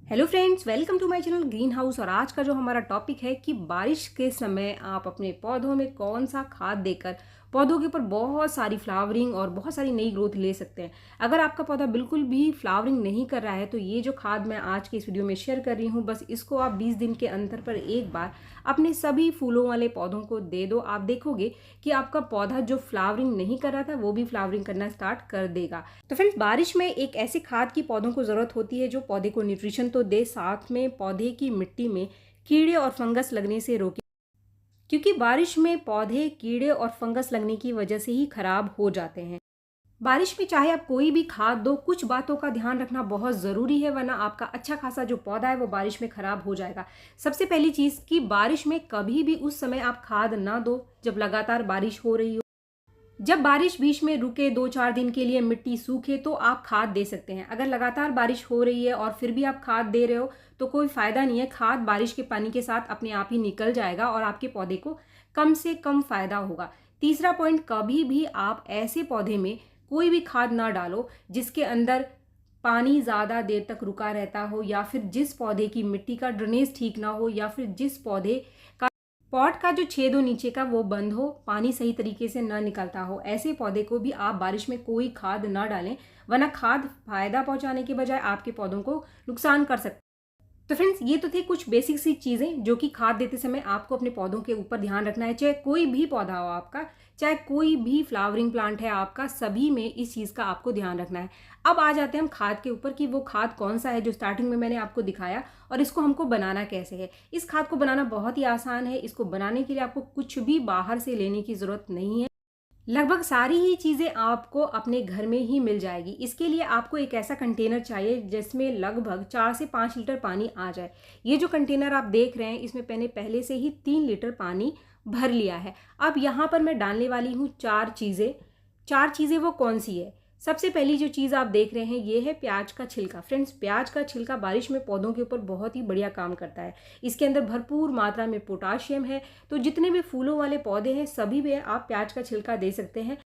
Hello friends, welcome to my channel green house. और आज का जो हमारा टॉपिक है कि बारिश के समय आप अपने पौधों में कौन सा खाद देकर पौधों के ऊपर बहुत सारी फ्लावरिंग और बहुत सारी नई ग्रोथ ले सकते हैं। अगर आपका पौधा बिल्कुल भी फ्लावरिंग नहीं कर रहा है तो ये जो खाद मैं आज के इस वीडियो में शेयर कर रही हूँ, बस इसको आप 20 दिन के अंतर पर एक बार अपने सभी फूलों वाले पौधों को दे दो। आप देखोगे कि आपका पौधा जो फ्लावरिंग नहीं कर रहा था वो भी फ्लावरिंग करना स्टार्ट कर देगा। तो फ्रेंड्स, बारिश में एक ऐसे खाद की पौधों को ज़रूरत होती है जो पौधे को न्यूट्रिशन तो दे, साथ में पौधे की मिट्टी में कीड़े और फंगस लगने से रोके, क्योंकि बारिश में पौधे कीड़े और फंगस लगने की वजह से ही खराब हो जाते हैं। बारिश में चाहे आप कोई भी खाद दो, कुछ बातों का ध्यान रखना बहुत ज़रूरी है, वरना आपका अच्छा खासा जो पौधा है वो बारिश में खराब हो जाएगा। सबसे पहली चीज़ कि बारिश में कभी भी उस समय आप खाद ना दो जब लगातार बारिश हो रही हो। जब बारिश बीच में रुके 2-4 दिन के लिए, मिट्टी सूखे, तो आप खाद दे सकते हैं। अगर लगातार बारिश हो रही है और फिर भी आप खाद दे रहे हो तो कोई फ़ायदा नहीं है। खाद बारिश के पानी के साथ अपने आप ही निकल जाएगा और आपके पौधे को कम से कम फ़ायदा होगा। तीसरा पॉइंट, कभी भी आप ऐसे पौधे में कोई भी खाद ना डालो जिसके अंदर पानी ज़्यादा देर तक रुका रहता हो, या फिर जिस पौधे की मिट्टी का ड्रेनेज ठीक ना हो, या फिर जिस पौधे का पॉट का जो छेद हो नीचे का वो बंद हो, पानी सही तरीके से ना निकलता हो। ऐसे पौधे को भी आप बारिश में कोई खाद ना डालें, वरना खाद फायदा पहुंचाने के बजाय आपके पौधों को नुकसान कर सकते हैं। तो फ्रेंड्स, ये तो थे कुछ बेसिक सी चीज़ें जो कि खाद देते समय आपको अपने पौधों के ऊपर ध्यान रखना है। चाहे कोई भी पौधा हो आपका, चाहे कोई भी फ्लावरिंग प्लांट है आपका, सभी में इस चीज़ का आपको ध्यान रखना है। अब आ जाते हैं हम खाद के ऊपर कि वो खाद कौन सा है जो स्टार्टिंग में मैंने आपको दिखाया, और इसको हमको बनाना कैसे है। इस खाद को बनाना बहुत ही आसान है। इसको बनाने के लिए आपको कुछ भी बाहर से लेने की ज़रूरत नहीं है। लगभग सारी ही चीज़ें आपको अपने घर में ही मिल जाएगी। इसके लिए आपको एक ऐसा कंटेनर चाहिए जिसमें लगभग 4 से 5 लीटर पानी आ जाए। ये जो कंटेनर आप देख रहे हैं, इसमें मैंने पहले से ही 3 लीटर पानी भर लिया है। अब यहाँ पर मैं डालने वाली हूँ 4 चीज़ें। 4 चीज़ें वो कौन सी है? सबसे पहली जो चीज़ आप देख रहे हैं ये है प्याज का छिलका। फ्रेंड्स, प्याज का छिलका बारिश में पौधों के ऊपर बहुत ही बढ़िया काम करता है। इसके अंदर भरपूर मात्रा में पोटाशियम है, तो जितने भी फूलों वाले पौधे हैं सभी में आप प्याज का छिलका दे सकते हैं।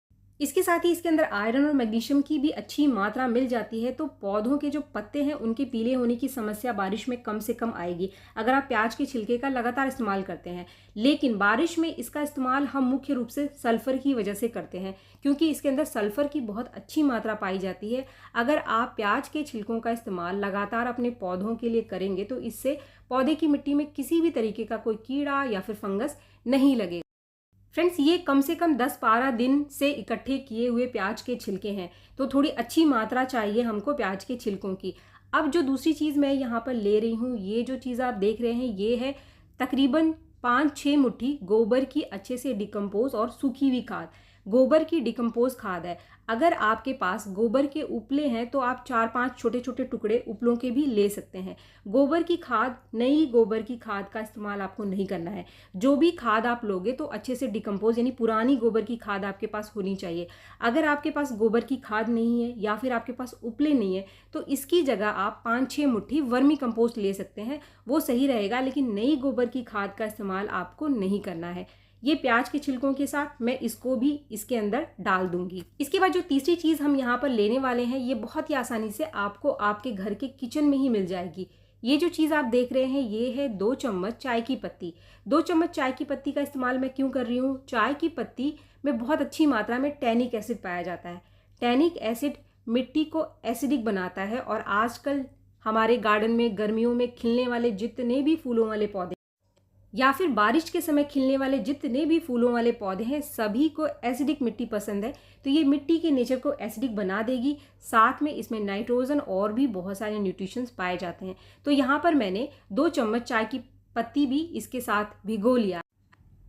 इसके साथ ही इसके अंदर आयरन और मैग्नीशियम की भी अच्छी मात्रा मिल जाती है, तो पौधों के जो पत्ते हैं उनके पीले होने की समस्या बारिश में कम से कम आएगी अगर आप प्याज के छिलके का लगातार इस्तेमाल करते हैं। लेकिन बारिश में इसका इस्तेमाल हम मुख्य रूप से सल्फर की वजह से करते हैं, क्योंकि इसके अंदर सल्फर की बहुत अच्छी मात्रा पाई जाती है। अगर आप प्याज के छिलकों का इस्तेमाल लगातार अपने पौधों के लिए करेंगे तो इससे पौधे की मिट्टी में किसी भी तरीके का कोई कीड़ा या फिर फंगस नहीं लगेगा। फ्रेंड्स, ये कम से कम 10-12 दिन से इकट्ठे किए हुए प्याज के छिलके हैं, तो थोड़ी अच्छी मात्रा चाहिए हमको प्याज के छिलकों की। अब जो दूसरी चीज़ मैं यहाँ पर ले रही हूँ, ये जो चीज़ आप देख रहे हैं ये है तकरीबन 5-6 मुट्ठी गोबर की अच्छे से डिकम्पोज और सूखी हुई खाद। गोबर की डिकम्पोज खाद है। अगर आपके पास गोबर के उपले हैं तो आप 4-5 छोटे छोटे टुकड़े उपलों के भी ले सकते हैं। गोबर की खाद, नई गोबर की खाद का इस्तेमाल आपको नहीं करना है। जो भी खाद आप लोगे तो अच्छे से डिकम्पोज यानी पुरानी गोबर की खाद आपके पास होनी चाहिए। अगर आपके पास गोबर की खाद नहीं है या फिर आपके पास उपले नहीं है तो इसकी जगह आप 5-6 मुट्ठी वर्मी कंपोस्ट ले सकते हैं, वो सही रहेगा। लेकिन नई गोबर की खाद का इस्तेमाल आपको नहीं करना है। ये प्याज के छिलकों के साथ मैं इसको भी इसके अंदर डाल दूंगी। इसके बाद जो तीसरी चीज़ हम यहाँ पर लेने वाले हैं ये बहुत ही आसानी से आपको आपके घर के किचन में ही मिल जाएगी। ये जो चीज़ आप देख रहे हैं ये है 2 चम्मच चाय की पत्ती। 2 चम्मच चाय की पत्ती का इस्तेमाल मैं क्यों कर रही हूँ? चाय की पत्ती में बहुत अच्छी मात्रा में टैनिक एसिड पाया जाता है। टैनिक एसिड मिट्टी को एसिडिक बनाता है, और आजकल हमारे गार्डन में गर्मियों में खिलने वाले जितने भी फूलों वाले पौधे या फिर बारिश के समय खिलने वाले जितने भी फूलों वाले पौधे हैं सभी को एसिडिक मिट्टी पसंद है, तो ये मिट्टी के नेचर को एसिडिक बना देगी। साथ में इसमें नाइट्रोजन और भी बहुत सारे न्यूट्रिशंस पाए जाते हैं। तो यहाँ पर मैंने 2 चम्मच चाय की पत्ती भी इसके साथ भिगो लिया।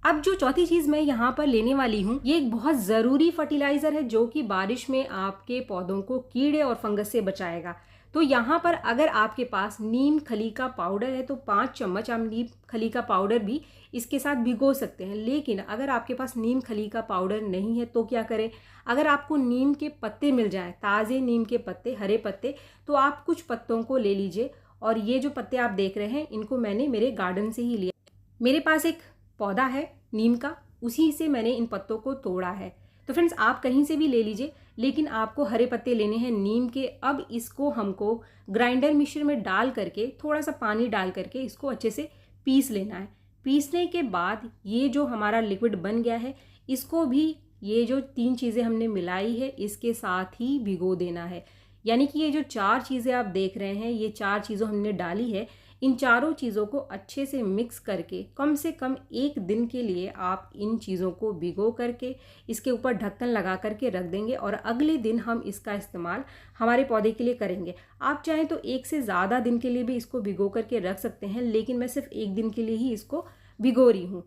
अब जो चौथी चीज़ मैं यहाँ पर लेने वाली हूँ ये एक बहुत ज़रूरी फर्टिलाइज़र है जो कि बारिश में आपके पौधों को कीड़े और फंगस से बचाएगा। तो यहाँ पर अगर आपके पास नीम खली का पाउडर है तो 5 चम्मच आप नीम खली का पाउडर भी इसके साथ भिगो सकते हैं। लेकिन अगर आपके पास नीम खली का पाउडर नहीं है तो क्या करें? अगर आपको नीम के पत्ते मिल जाएं, ताज़े नीम के पत्ते, हरे पत्ते, तो आप कुछ पत्तों को ले लीजिए। और ये जो पत्ते आप देख रहे हैं इनको मैंने मेरे गार्डन से ही लिया। मेरे पास एक पौधा है नीम का, उसी से मैंने इन पत्तों को तोड़ा है। तो फ्रेंड्स, आप कहीं से भी ले लीजिए, लेकिन आपको हरे पत्ते लेने हैं नीम के। अब इसको हमको ग्राइंडर मिक्सर में डाल करके थोड़ा सा पानी डाल करके इसको अच्छे से पीस लेना है। पीसने के बाद ये जो हमारा लिक्विड बन गया है, इसको भी ये जो 3 चीज़ें हमने मिलाई है इसके साथ ही भिगो देना है। यानी कि ये जो 4 चीज़ें आप देख रहे हैं, ये 4 चीज़ों हमने डाली है। इन चारों चीज़ों को अच्छे से मिक्स करके कम से कम 1 दिन के लिए आप इन चीज़ों को भिगो करके इसके ऊपर ढक्कन लगा करके रख देंगे और अगले दिन हम इसका इस्तेमाल हमारे पौधे के लिए करेंगे। आप चाहें तो 1 से ज़्यादा दिन के लिए भी इसको भिगो करके रख सकते हैं, लेकिन मैं सिर्फ 1 दिन के लिए ही इसको भिगो रही हूँ।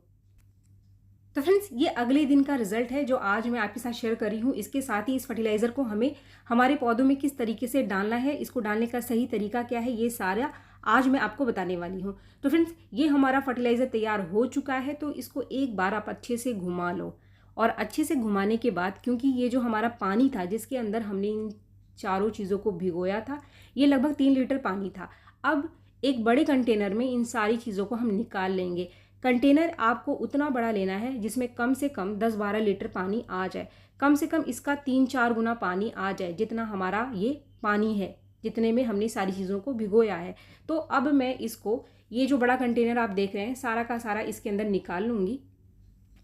तो फ्रेंड्स, ये अगले दिन का रिजल्ट है जो आज मैं आपके साथ शेयर कर रही हूँ। इसके साथ ही इस फर्टिलाइज़र को हमें हमारे पौधों में किस तरीके से डालना है, इसको डालने का सही तरीका क्या है, ये सारा आज मैं आपको बताने वाली हूँ। तो फ्रेंड्स, ये हमारा फर्टिलाइज़र तैयार हो चुका है, तो इसको एक बार आप अच्छे से घुमा लो। और अच्छे से घुमाने के बाद, क्योंकि ये जो हमारा पानी था जिसके अंदर हमने इन चारों चीज़ों को भिगोया था, ये लगभग 3 लीटर पानी था। अब एक बड़े कंटेनर में इन सारी चीज़ों को हम निकाल लेंगे। कंटेनर आपको उतना बड़ा लेना है जिसमें कम से कम 10-12 लीटर पानी आ जाए। कम से कम इसका 3-4 गुना पानी आ जाए, जितना हमारा ये पानी है, जितने में हमने सारी चीज़ों को भिगोया है। तो अब मैं इसको, ये जो बड़ा कंटेनर आप देख रहे हैं, सारा का सारा इसके अंदर निकाल लूँगी।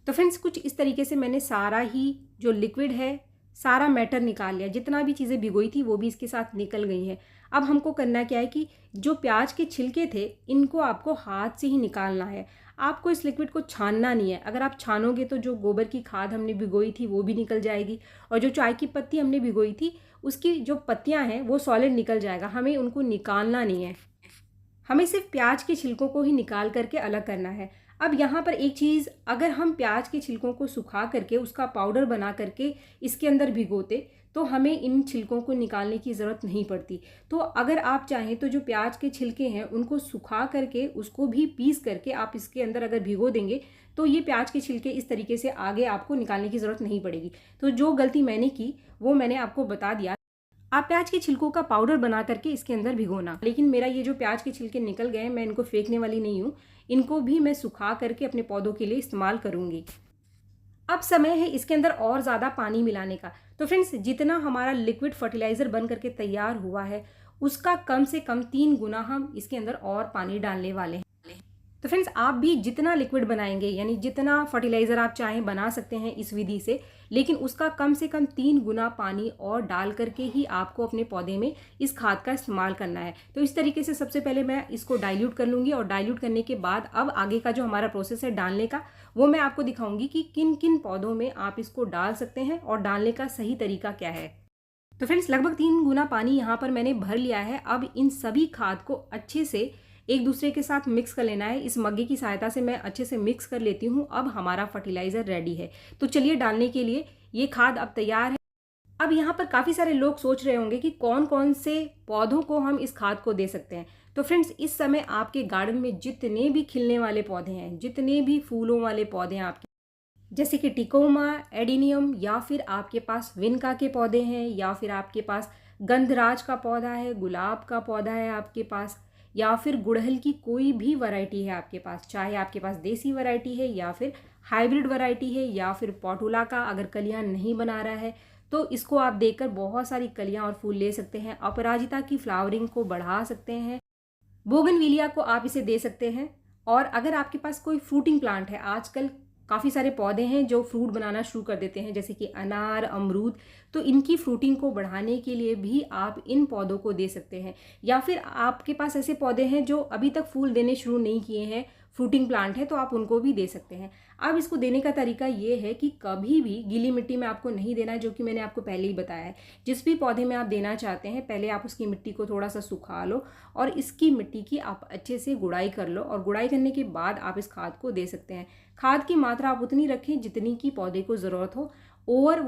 तो फ्रेंड्स, कुछ इस तरीके से मैंने सारा ही जो लिक्विड है, सारा मैटर निकाल लिया। जितना भी चीज़ें भिगोई थी वो भी इसके साथ निकल गई हैं। अब हमको करना क्या है कि जो प्याज के छिलके थे, इनको आपको हाथ से ही निकालना है। आपको इस लिक्विड को छानना नहीं है। अगर आप छानोगे तो जो गोबर की खाद हमने भिगोई थी वो भी निकल जाएगी, और जो चाय की पत्ती हमने भिगोई थी उसकी जो पत्तियां हैं वो सॉलिड निकल जाएगा। हमें उनको निकालना नहीं है, हमें सिर्फ प्याज के छिलकों को ही निकाल करके अलग करना है। अब यहाँ पर एक चीज़, अगर हम प्याज के छिलकों को सुखा करके उसका पाउडर बना करके इसके अंदर भिगोते तो हमें इन छिलकों को निकालने की ज़रूरत नहीं पड़ती। तो अगर आप चाहें तो जो प्याज के छिलके हैं उनको सुखा करके उसको भी पीस करके आप इसके अंदर अगर भिगो देंगे तो ये प्याज के छिलके इस तरीके से आगे आपको निकालने की ज़रूरत नहीं पड़ेगी। तो जो गलती मैंने की वो मैंने आपको बता दिया। आप प्याज के छिलकों का पाउडर बना करके इसके अंदर भिगोना। लेकिन मेरा ये जो प्याज के छिलके निकल गए, मैं इनको फेंकने वाली नहीं हूँ, इनको भी मैं सुखा करके अपने पौधों के लिए इस्तेमाल करूँगी। अब समय है इसके अंदर और ज़्यादा पानी मिलाने का। तो फ्रेंड्स, जितना हमारा लिक्विड फर्टिलाइज़र बन करके तैयार हुआ है उसका कम से कम 3 गुना हम इसके अंदर और पानी डालने वाले हैं। तो फ्रेंड्स, आप भी जितना लिक्विड बनाएंगे, यानी जितना फर्टिलाइज़र आप चाहें बना सकते हैं इस विधि से, लेकिन उसका कम से कम 3 गुना पानी और डाल करके ही आपको अपने पौधे में इस खाद का इस्तेमाल करना है। तो इस तरीके से सबसे पहले मैं इसको डाइल्यूट कर लूँगी, और डाइल्यूट करने के बाद अब आगे का जो हमारा प्रोसेस है डालने का, वो मैं आपको दिखाऊंगी कि किन किन पौधों में आप इसको डाल सकते हैं और डालने का सही तरीका क्या है। तो फ्रेंड्स, लगभग 3 गुना पानी यहाँ पर मैंने भर लिया है। अब इन सभी खाद को अच्छे से एक दूसरे के साथ मिक्स कर लेना है। इस मग्गे की सहायता से मैं अच्छे से मिक्स कर लेती हूँ। अब हमारा फर्टिलाइज़र रेडी है। तो चलिए, डालने के लिए ये खाद अब तैयार है। अब यहाँ पर काफ़ी सारे लोग सोच रहे होंगे कि कौन कौन से पौधों को हम इस खाद को दे सकते हैं। तो फ्रेंड्स, इस समय आपके गार्डन में जितने भी खिलने वाले पौधे हैं, जितने भी फूलों वाले पौधे हैं आपके, जैसे कि टिकोमा, एडिनियम, या फिर आपके पास विनका के पौधे हैं, या फिर आपके पास गंधराज का पौधा है, गुलाब का पौधा है आपके पास, या फिर गुड़हल की कोई भी वैरायटी है आपके पास, चाहे आपके पास देसी वैरायटी है या फिर हाइब्रिड वैरायटी है, या फिर पॉटुला का अगर कलियां नहीं बना रहा है तो इसको आप देकर बहुत सारी कलियां और फूल ले सकते हैं। अपराजिता की फ्लावरिंग को बढ़ा सकते हैं। बोगनविलिया को आप इसे दे सकते हैं। और अगर आपके पास कोई फ्रूटिंग प्लांट है, आजकल काफ़ी सारे पौधे हैं जो फ्रूट बनाना शुरू कर देते हैं, जैसे कि अनार, अमरूद, तो इनकी फ्रूटिंग को बढ़ाने के लिए भी आप इन पौधों को दे सकते हैं। या फिर आपके पास ऐसे पौधे हैं जो अभी तक फूल देने शुरू नहीं किए हैं, फ्रूटिंग प्लांट है, तो आप उनको भी दे सकते हैं। अब इसको देने का तरीका ये है कि कभी भी गीली मिट्टी में आपको नहीं देना है, जो कि मैंने आपको पहले ही बताया है। जिस भी पौधे में आप देना चाहते हैं, पहले आप उसकी मिट्टी को थोड़ा सा सुखा लो और इसकी मिट्टी की आप अच्छे से गुड़ाई कर लो, और गुड़ाई करने के बाद आप इस खाद को दे सकते हैं। खाद की मात्रा आप उतनी रखें जितनी की पौधे को ज़रूरत हो। ओवर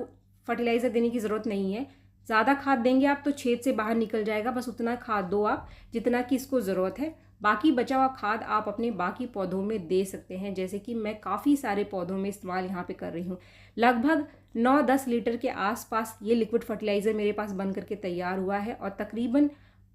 फर्टिलाइज़र देने की ज़रूरत नहीं है। ज़्यादा खाद देंगे आप तो छेद से बाहर निकल जाएगा। बस उतना खाद दो आप जितना कि इसको ज़रूरत है। बाकी बचा हुआ खाद आप अपने बाकी पौधों में दे सकते हैं, जैसे कि मैं काफ़ी सारे पौधों में इस्तेमाल यहाँ पे कर रही हूँ। लगभग 9-10 लीटर के आसपास ये लिक्विड फर्टिलाइज़र मेरे पास बन करके तैयार हुआ है, और तकरीबन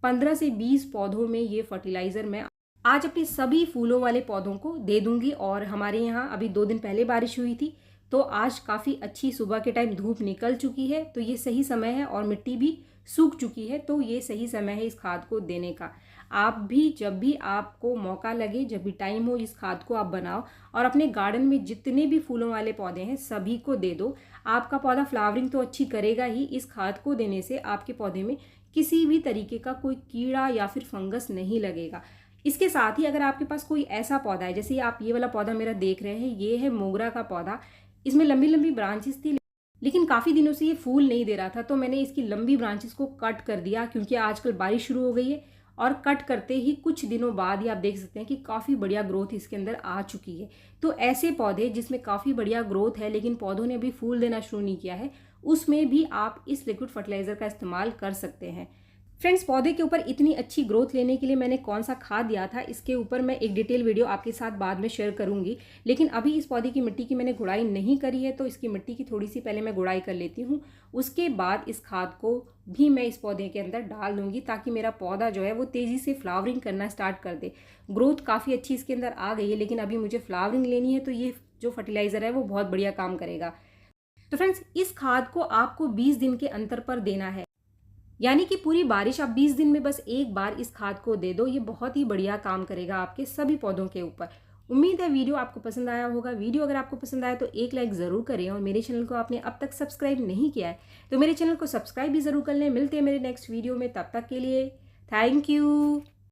15 से 20 पौधों में ये फर्टिलाइज़र मैं आज अपने सभी फूलों वाले पौधों को दे दूंगी। और हमारे यहाँ अभी 2 दिन पहले बारिश हुई थी, तो आज काफ़ी अच्छी सुबह के टाइम धूप निकल चुकी है, तो ये सही समय है और मिट्टी भी सूख चुकी है, तो ये सही समय है इस खाद को देने का। आप भी जब भी आपको मौका लगे, जब भी टाइम हो, इस खाद को आप बनाओ और अपने गार्डन में जितने भी फूलों वाले पौधे हैं सभी को दे दो। आपका पौधा फ्लावरिंग तो अच्छी करेगा ही, इस खाद को देने से आपके पौधे में किसी भी तरीके का कोई कीड़ा या फिर फंगस नहीं लगेगा। इसके साथ ही अगर आपके पास कोई ऐसा पौधा है, जैसे आप ये वाला पौधा मेरा देख रहे हैं, ये है मोगरा का पौधा। इसमें लंबी लंबी ब्रांचेस थी, लेकिन काफ़ी दिनों से ये फूल नहीं दे रहा था, तो मैंने इसकी लंबी ब्रांचेस को कट कर दिया क्योंकि आजकल बारिश शुरू हो गई है। और कट करते ही कुछ दिनों बाद ही आप देख सकते हैं कि काफ़ी बढ़िया ग्रोथ इसके अंदर आ चुकी है। तो ऐसे पौधे जिसमें काफ़ी बढ़िया ग्रोथ है लेकिन पौधों ने अभी फूल देना शुरू नहीं किया है, उसमें भी आप इस लिक्विड फर्टिलाइज़र का इस्तेमाल कर सकते हैं। फ्रेंड्स, पौधे के ऊपर इतनी अच्छी ग्रोथ लेने के लिए मैंने कौन सा खाद दिया था, इसके ऊपर मैं एक डिटेल वीडियो आपके साथ बाद में शेयर करूंगी। लेकिन अभी इस पौधे की मिट्टी की मैंने गुड़ाई नहीं करी है, तो इसकी मिट्टी की थोड़ी सी पहले मैं गुड़ाई कर लेती हूँ। उसके बाद इस खाद को भी मैं इस पौधे के अंदर डाल दूंगी ताकि मेरा पौधा जो है वो तेज़ी से फ्लावरिंग करना स्टार्ट कर दे। ग्रोथ काफ़ी अच्छी इसके अंदर आ गई है, लेकिन अभी मुझे फ्लावरिंग लेनी है, तो ये जो फर्टिलाइज़र है वो बहुत बढ़िया काम करेगा। तो फ्रेंड्स, इस खाद को आपको 20 दिन के अंतर पर देना है, यानी कि पूरी बारिश आप 20 दिन में बस एक बार इस खाद को दे दो। ये बहुत ही बढ़िया काम करेगा आपके सभी पौधों के ऊपर। उम्मीद है वीडियो आपको पसंद आया होगा। वीडियो अगर आपको पसंद आया तो एक लाइक ज़रूर करें, और मेरे चैनल को आपने अब तक सब्सक्राइब नहीं किया है तो मेरे चैनल को सब्सक्राइब भी ज़रूर कर लें। मिलते हैं मेरे नेक्स्ट वीडियो में, तब तक के लिए थैंक यू।